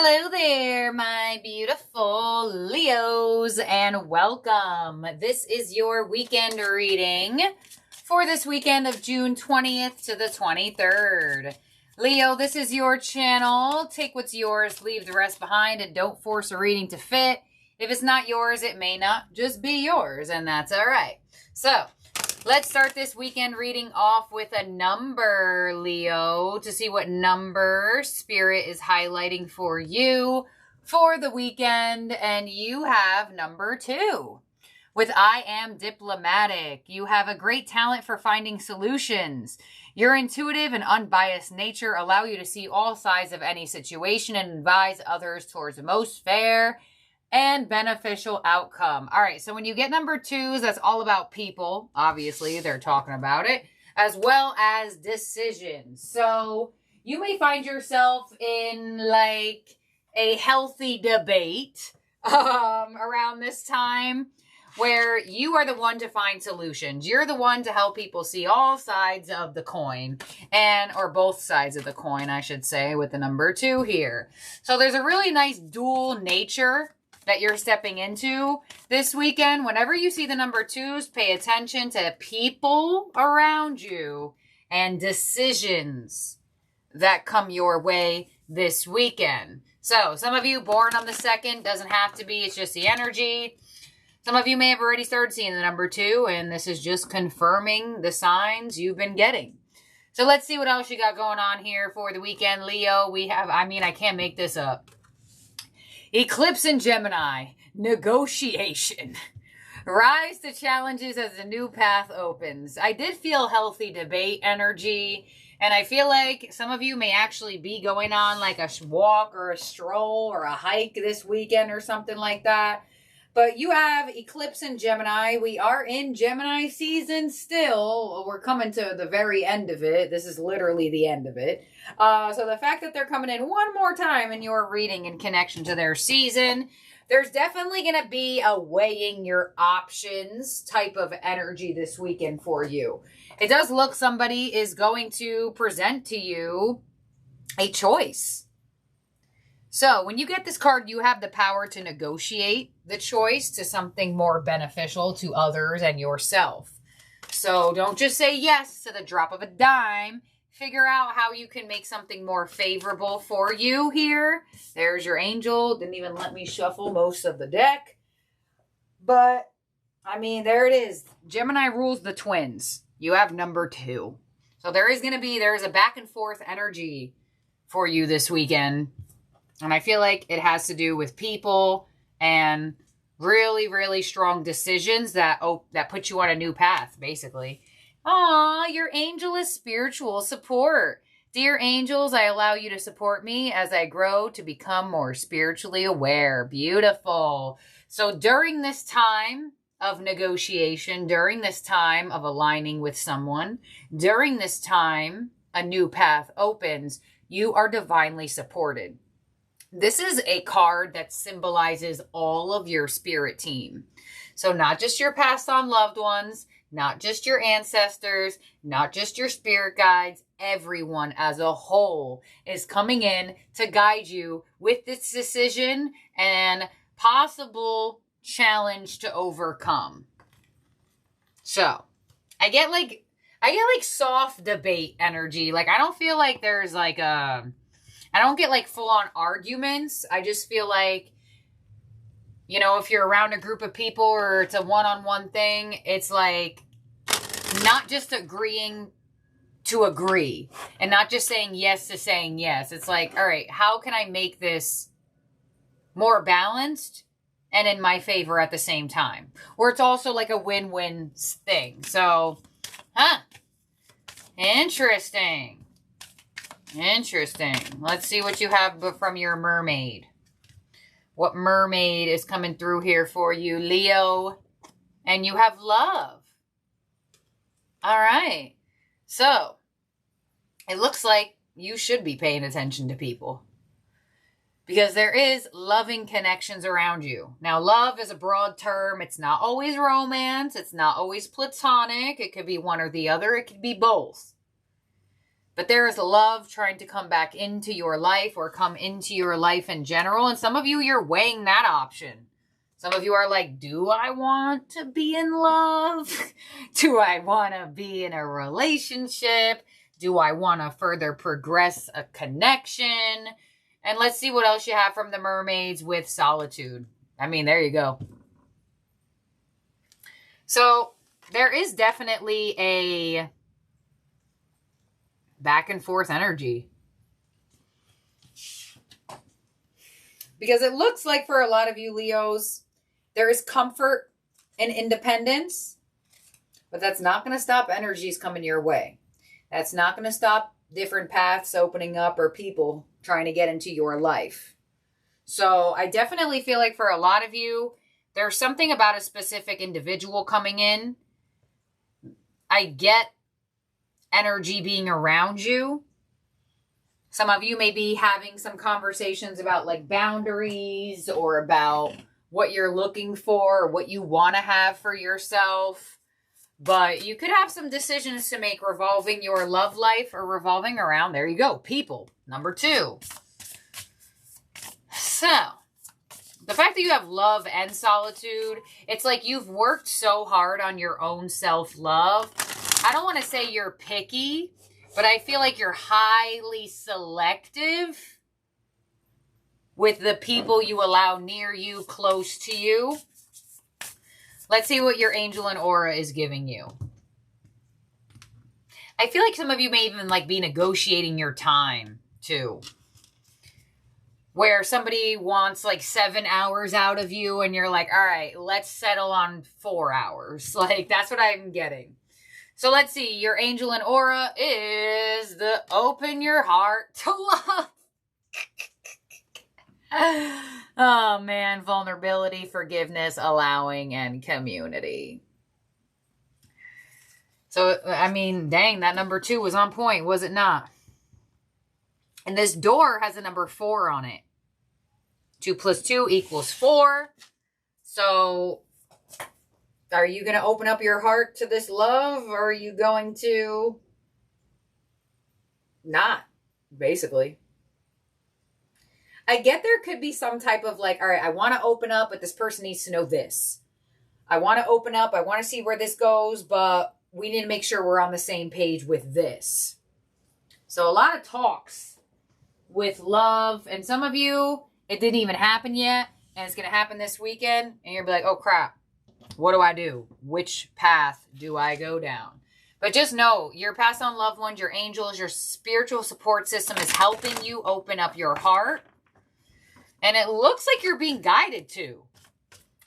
Hello there, my beautiful Leos, and welcome. This is your weekend reading for this weekend of June 20th to the 23rd. Leo, this is your channel. Take what's yours, leave the rest behind, and don't force a reading to fit. If it's not yours, it may not just be yours, and that's all right. So, let's start this weekend reading off with a number, Leo, to see what number Spirit is highlighting for you for the weekend. And you have number 2 with I am diplomatic. You have a great talent for finding solutions. Your intuitive and unbiased nature allow you to see all sides of any situation and advise others towards the most fair and beneficial outcome. All right, so when you get number 2s, that's all about people. Obviously, they're talking about it, as well as decisions. So you may find yourself in like a healthy debate around this time where you are the one to find solutions. You're the one to help people see all sides of the coin, or both sides of the coin, I should say, with the number 2 here. So there's a really nice dual nature that you're stepping into this weekend. Whenever you see the number 2s, pay attention to people around you and decisions that come your way this weekend. So some of you born on the 2nd, doesn't have to be, it's just the energy. Some of you may have already started seeing the number 2, and this is just confirming the signs you've been getting. So let's see what else you got going on here for the weekend, Leo. We have, I can't make this up. Eclipse in Gemini, negotiation. Rise to challenges as a new path opens. I did feel healthy debate energy, and I feel like some of you may actually be going on like a walk or a stroll or a hike this weekend or something like that. But you have Eclipse in Gemini. We are in Gemini season still. We're coming to the very end of it. This is literally the end of it. So the fact that they're coming in one more time in your reading in connection to their season, there's definitely going to be a weighing your options type of energy this weekend for you. It does look somebody is going to present to you a choice. So when you get this card, you have the power to negotiate the choice to something more beneficial to others and yourself. So don't just say yes to the drop of a dime. Figure out how you can make something more favorable for you here. There's your angel. Didn't even let me shuffle most of the deck. But, there it is. Gemini rules the twins. You have number 2. So there's a back and forth energy for you this weekend. And I feel like it has to do with people and really, really strong decisions that put you on a new path, basically. Aw, your angel is spiritual support. Dear angels, I allow you to support me as I grow to become more spiritually aware. Beautiful. So during this time of negotiation, during this time of aligning with someone, during this time a new path opens, you are divinely supported. This is a card that symbolizes all of your spirit team. So not just your passed on loved ones, not just your ancestors, not just your spirit guides, everyone as a whole is coming in to guide you with this decision and possible challenge to overcome. So I get like soft debate energy. Like I don't feel like there's like I don't get like full on arguments. I just feel like, if you're around a group of people or it's a one-on-one thing, it's like not just agreeing to agree and not just saying yes to saying yes. It's like, all right, how can I make this more balanced and in my favor at the same time? Or it's also like a win-win thing. So, interesting. Interesting. Let's see what you have from your mermaid. What mermaid is coming through here for you, Leo? And you have love. All right. So, it looks like you should be paying attention to people. Because there is loving connections around you. Now, love is a broad term. It's not always romance. It's not always platonic. It could be one or the other. It could be both. But there is love trying to come back into your life or come into your life in general. And some of you, you're weighing that option. Some of you are like, do I want to be in love? Do I want to be in a relationship? Do I want to further progress a connection? And let's see what else you have from the mermaids with solitude. I mean, there you go. So there is definitely a back and forth energy. Because it looks like for a lot of you Leos, there is comfort and independence, but that's not going to stop energies coming your way. That's not going to stop different paths opening up or people trying to get into your life. So I definitely feel like for a lot of you, there's something about a specific individual coming in. I get energy being around you. Some of you may be having some conversations about like boundaries or about what you're looking for, or what you want to have for yourself. But you could have some decisions to make revolving your love life or revolving around, there you go, people. Number 2. So, the fact that you have love and solitude, it's like you've worked so hard on your own self-love. I don't want to say you're picky, but I feel like you're highly selective with the people you allow near you, close to you. Let's see what your angel and aura is giving you. I feel like some of you may even like be negotiating your time too. Where somebody wants like 7 hours out of you and you're like, all right, let's settle on 4 hours. Like that's what I'm getting. So let's see. Your angel and aura is the open your heart to love. Oh man, vulnerability, forgiveness, allowing, and community. So, I mean, dang, that number 2 was on point, was it not? And this door has a number 4 on it. 2 plus 2 equals 4. So, are you going to open up your heart to this love, or are you going to not, basically? I get there could be some type of like, all right, I want to open up, but this person needs to know this. I want to open up. I want to see where this goes, but we need to make sure we're on the same page with this. So a lot of talks with love. And some of you, it didn't even happen yet. And it's going to happen this weekend. And you'll be like, oh crap, what do I do? Which path do I go down? But just know your past on loved ones, your angels, your spiritual support system is helping you open up your heart. And it looks like you're being guided to.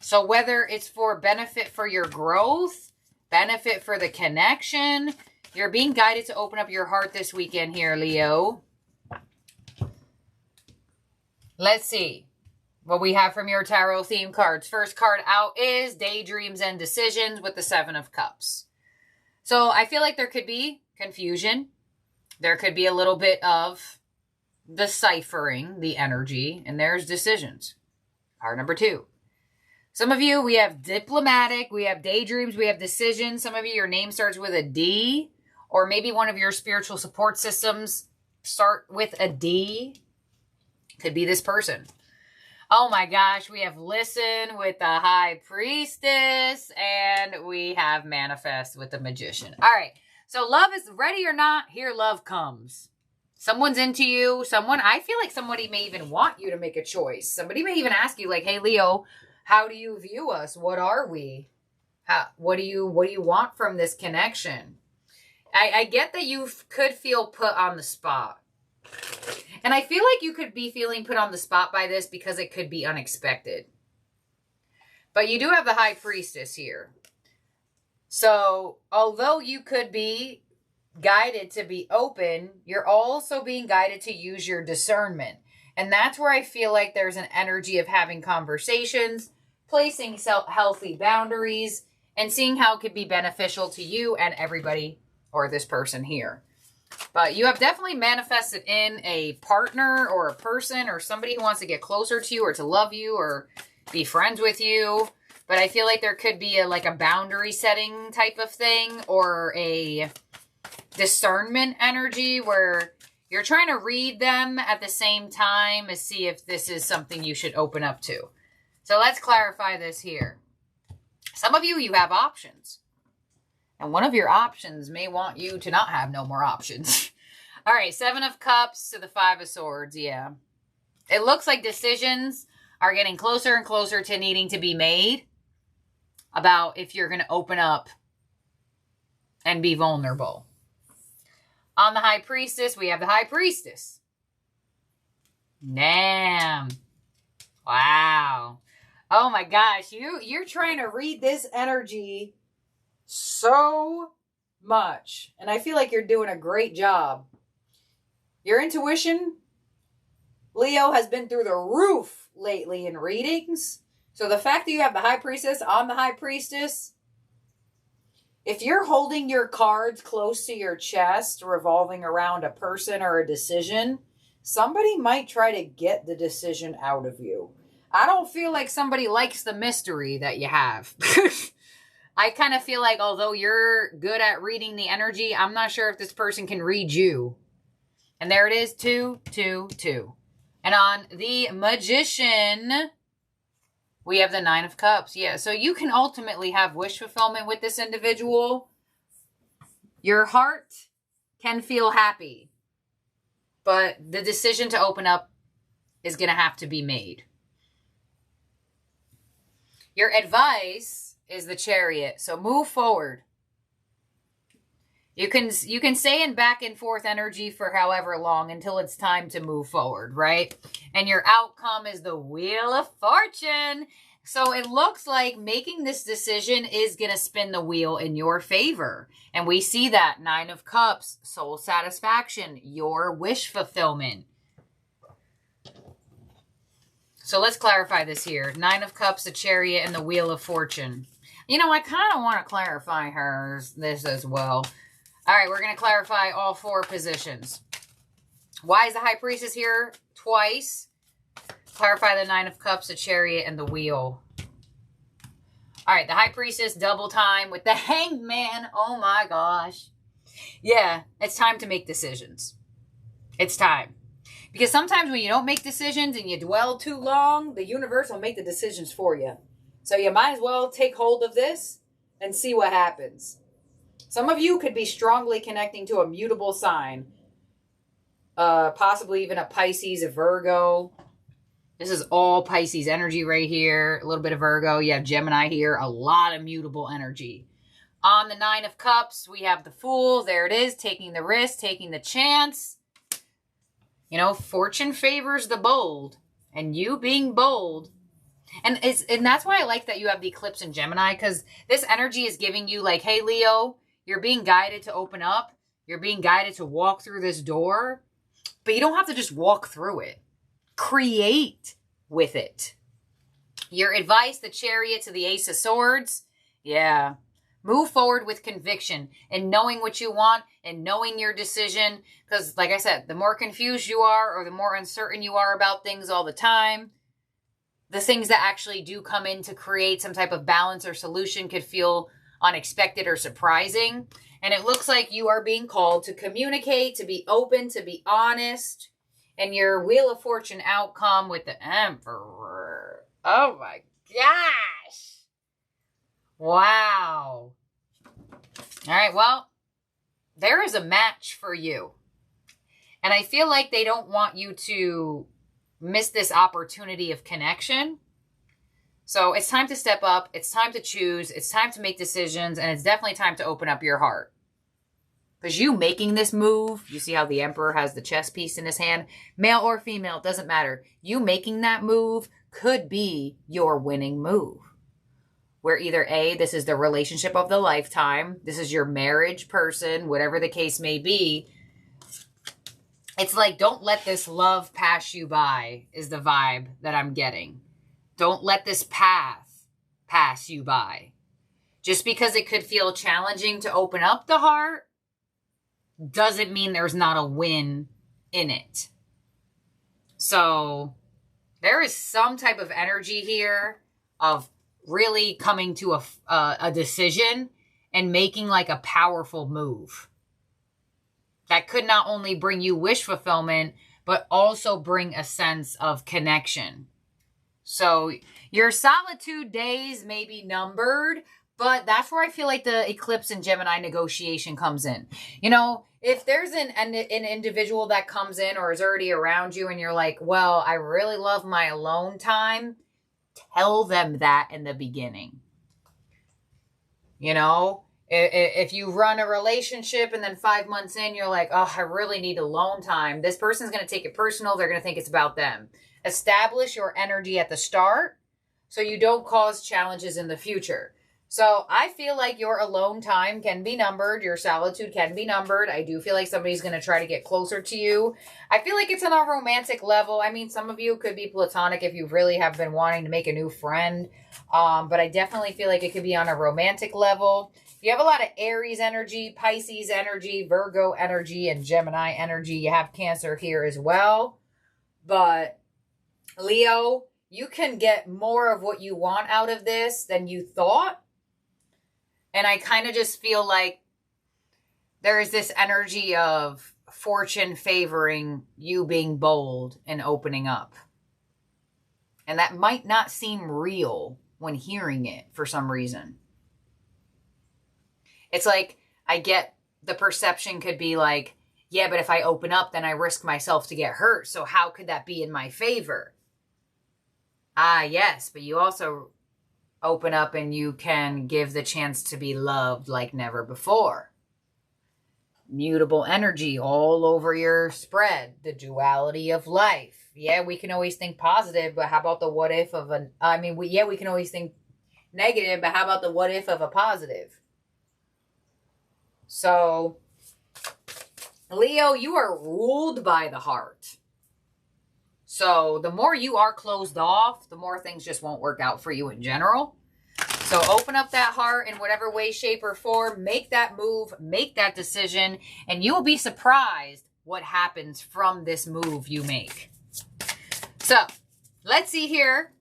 So whether it's for benefit for your growth, benefit for the connection, you're being guided to open up your heart this weekend here, Leo. Let's see what we have from your tarot theme cards. First card out is Daydreams and Decisions with the 7 of Cups. So I feel like there could be confusion. There could be a little bit of deciphering the energy, and there's decisions. Card number 2. Some of you, we have diplomatic, we have daydreams, we have decisions. Some of you, your name starts with a D, or maybe one of your spiritual support systems start with a D. Could be this person. Oh my gosh, we have Listen with the High Priestess, and we have Manifest with the Magician. All right, so love is ready or not, here love comes. Someone's into you. I feel like somebody may even want you to make a choice. Somebody may even ask you like, hey, Leo, how do you view us? What are we? What do you want from this connection? I get that you could feel put on the spot. And I feel like you could be feeling put on the spot by this because it could be unexpected. But you do have the High Priestess here. So although you could be guided to be open, you're also being guided to use your discernment. And that's where I feel like there's an energy of having conversations, placing healthy boundaries, and seeing how it could be beneficial to you and everybody or this person here. But you have definitely manifested in a partner or a person or somebody who wants to get closer to you or to love you or be friends with you. But I feel like there could be a boundary setting type of thing, or discernment energy where you're trying to read them at the same time to see if this is something you should open up to. So let's clarify this here. Some of you have options. And one of your options may want you to not have no more options. All right, 7 of Cups to the 5 of Swords, yeah. It looks like decisions are getting closer and closer to needing to be made about if you're going to open up and be vulnerable. On the High Priestess, we have the High Priestess. Damn. Wow. Oh my gosh, you're trying to read this energy so much. And I feel like you're doing a great job. Your intuition, Leo, has been through the roof lately in readings. So the fact that you have the High Priestess on the High Priestess, if you're holding your cards close to your chest, revolving around a person or a decision, somebody might try to get the decision out of you. I don't feel like somebody likes the mystery that you have. I kind of feel like although you're good at reading the energy, I'm not sure if this person can read you. And there it is, 2, 2, 2. And on the Magician, we have the 9 of Cups. Yeah, so you can ultimately have wish fulfillment with this individual. Your heart can feel happy, but the decision to open up is going to have to be made. Your advice is the Chariot, so move forward. You can stay in back and forth energy for however long until it's time to move forward, right? And your outcome is the Wheel of Fortune. So it looks like making this decision is going to spin the wheel in your favor. And we see that 9 of Cups, soul satisfaction, your wish fulfillment. So let's clarify this here. 9 of Cups, the Chariot, and the Wheel of Fortune. You know, I kind of want to clarify this as well. All right, we're going to clarify all 4 positions. Why is the High Priestess here twice? Clarify the 9 of Cups, the Chariot, and the Wheel. All right, the High Priestess, double time with the Hanged Man. Oh my gosh. Yeah, it's time to make decisions. It's time. Because sometimes when you don't make decisions and you dwell too long, the universe will make the decisions for you. So you might as well take hold of this and see what happens. Some of you could be strongly connecting to a mutable sign. Possibly even a Pisces, a Virgo. This is all Pisces energy right here. A little bit of Virgo. You have Gemini here. A lot of mutable energy. On the 9 of Cups, we have the Fool. There it is. Taking the risk. Taking the chance. You know, fortune favors the bold. And you being bold. And that's why I like that you have the Eclipse in Gemini. Because this energy is giving you like, hey, Leo, you're being guided to open up. You're being guided to walk through this door. But you don't have to just walk through it. Create with it. Your advice, the Chariot to the Ace of Swords. Yeah. Move forward with conviction and knowing what you want and knowing your decision. Because like I said, the more confused you are or the more uncertain you are about things all the time, the things that actually do come in to create some type of balance or solution could feel unexpected or surprising. And it looks like you are being called to communicate, to be open, to be honest. And your Wheel of Fortune outcome with the Emperor. Oh my gosh. Wow. All right, well, there is a match for you. And I feel like they don't want you to miss this opportunity of connection. So it's time to step up. It's time to choose. It's time to make decisions. And it's definitely time to open up your heart. Because you making this move, you see how the Emperor has the chess piece in his hand, male or female, it doesn't matter. You making that move could be your winning move. Where either A, this is the relationship of the lifetime, this is your marriage person, whatever the case may be. It's like, don't let this love pass you by, is the vibe that I'm getting. Don't let this path pass you by. Just because it could feel challenging to open up the heart, doesn't mean there's not a win in it. So there is some type of energy here of really coming to a decision and making like a powerful move. that could not only bring you wish fulfillment, but also bring a sense of connection. So your solitude days may be numbered, but that's where I feel like the eclipse in Gemini negotiation comes in. You know, if there's an individual that comes in or is already around you and you're like, well, I really love my alone time, tell them that in the beginning. You know, if you run a relationship and then 5 months in, you're like, oh, I really need alone time. This person's going to take it personal. They're going to think it's about them. Establish your energy at the start so you don't cause challenges in the future. So I feel like your alone time can be numbered. Your solitude can be numbered. I do feel like somebody's going to try to get closer to you. I feel like it's on a romantic level. I mean, some of you could be platonic if you really have been wanting to make a new friend. But I definitely feel like it could be on a romantic level. You have a lot of Aries energy, Pisces energy, Virgo energy, and Gemini energy. You have Cancer here as well. But Leo, you can get more of what you want out of this than you thought. And I kind of just feel like there is this energy of fortune favoring you being bold and opening up. And that might not seem real when hearing it for some reason. It's like, I get the perception could be like, yeah, but if I open up, then I risk myself to get hurt. So how could that be in my favor? Ah, yes, but you also open up and you can give the chance to be loved like never before. Mutable energy all over your spread. The duality of life. Yeah, we can always think positive, but how about the what if of we can always think negative, but how about the what if of a positive? So, Leo, you are ruled by the heart. So the more you are closed off, the more things just won't work out for you in general. So open up that heart in whatever way, shape, or form. Make that move. Make that decision. And you will be surprised what happens from this move you make. So let's see here.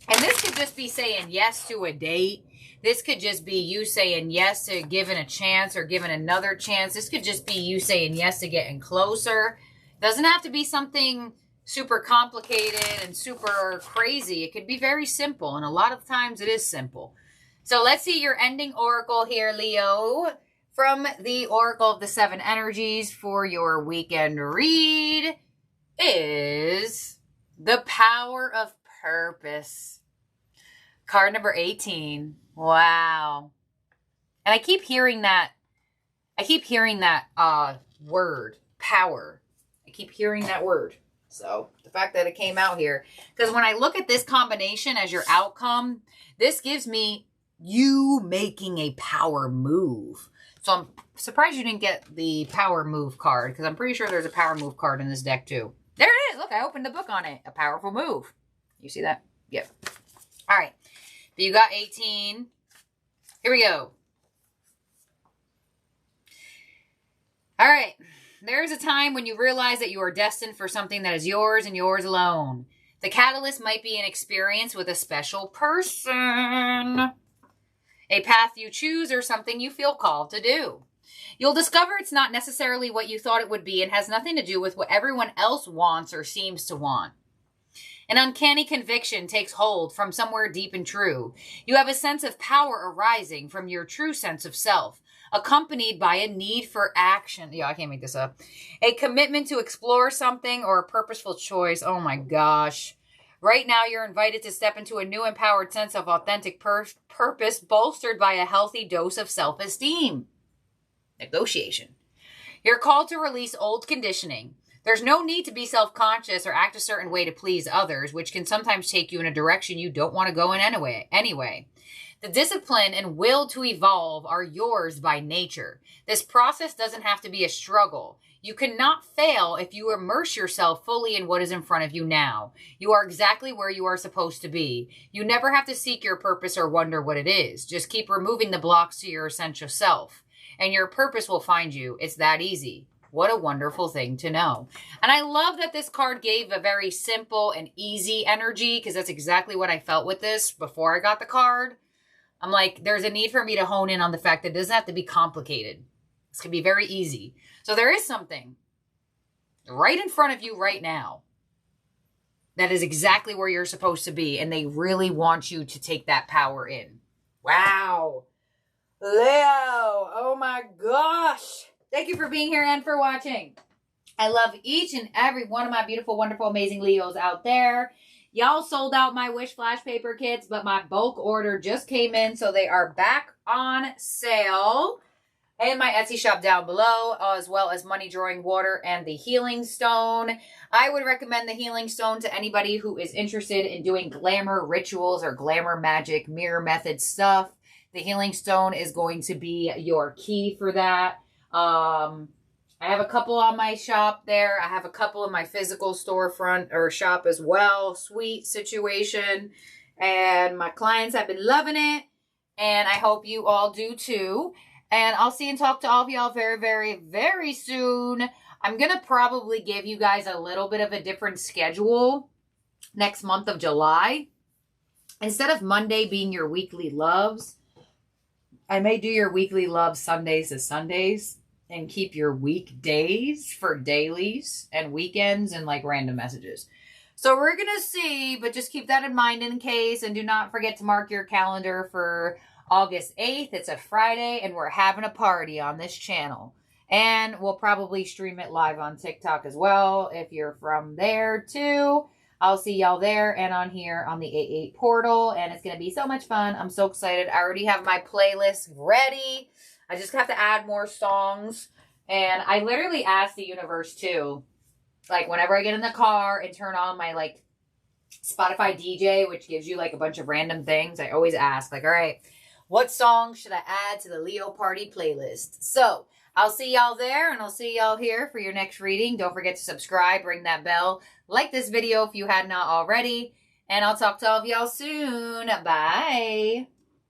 And this could just be saying yes to a date. This could just be you saying yes to giving a chance or giving another chance. This could just be you saying yes to getting closer. Doesn't have to be something super complicated and super crazy. It could be very simple, and a lot of times it is simple. So let's see your ending oracle here, Leo, from the Oracle of the Seven Energies for your weekend read is the Power of Purpose. Card number 18. Wow. And I keep hearing that word, power. I keep hearing that word. So the fact that it came out here, because when I look at this combination as your outcome, this gives me you making a power move. So I'm surprised you didn't get the power move card, because I'm pretty sure there's a power move card in this deck too. There it is. Look, I opened the book on it. A powerful move. You see that? Yep. All right. But you got 18. Here we go. All right. There is a time when you realize that you are destined for something that is yours and yours alone. The catalyst might be an experience with a special person, a path you choose, or something you feel called to do. You'll discover it's not necessarily what you thought it would be and has nothing to do with what everyone else wants or seems to want. An uncanny conviction takes hold from somewhere deep and true. You have a sense of power arising from your true sense of self, accompanied by a need for action. Yeah, I can't make this up. A commitment to explore something or a purposeful choice. Oh my gosh. Right now, you're invited to step into a new empowered sense of authentic purpose, bolstered by a healthy dose of self-esteem. Negotiation. You're called to release old conditioning. There's no need to be self-conscious or act a certain way to please others, which can sometimes take you in a direction you don't want to go in anyway. The discipline and will to evolve are yours by nature. This process doesn't have to be a struggle. You cannot fail if you immerse yourself fully in what is in front of you now. You are exactly where you are supposed to be. You never have to seek your purpose or wonder what it is. Just keep removing the blocks to your essential self, and your purpose will find you. It's that easy. What a wonderful thing to know. And I love that this card gave a very simple and easy energy, because that's exactly what I felt with this before I got the card. I'm like, there's a need for me to hone in on the fact that it doesn't have to be complicated. It's going to be very easy. So there is something right in front of you right now that is exactly where you're supposed to be. And they really want you to take that power in. Wow. Leo. Oh my gosh. Thank you for being here and for watching. I love each and every one of my beautiful, wonderful, amazing Leos out there. Y'all sold out my Wish Flash Paper kits, but my bulk order just came in, so they are back on sale. And my Etsy shop down below, as well as Money Drawing Water and the Healing Stone. I would recommend the Healing Stone to anybody who is interested in doing glamour rituals or glamour magic, mirror method stuff. The Healing Stone is going to be your key for that. I have a couple on my shop there. I have a couple in my physical storefront or shop as well. Sweet situation. And my clients have been loving it. And I hope you all do too. And I'll see and talk to all of y'all very, very, very soon. I'm going to probably give you guys a little bit of a different schedule next month of July. Instead of Monday being your weekly loves, I may do your weekly loves Sundays to Sundays. And keep your weekdays for dailies and weekends and like random messages. So we're going to see, but just keep that in mind in case. And do not forget to mark your calendar for August 8th. It's a Friday and we're having a party on this channel. And we'll probably stream it live on TikTok as well if you're from there too. I'll see y'all there and on here on the 88 portal. And it's going to be so much fun. I'm so excited. I already have my playlist ready. I just have to add more songs. And I literally asked the universe too. Like whenever I get in the car and turn on my like Spotify DJ, which gives you like a bunch of random things. I always ask like, all right, what song should I add to the Leo Party playlist? So I'll see y'all there and I'll see y'all here for your next reading. Don't forget to subscribe, ring that bell, like this video if you had not already. And I'll talk to all of y'all soon. Bye.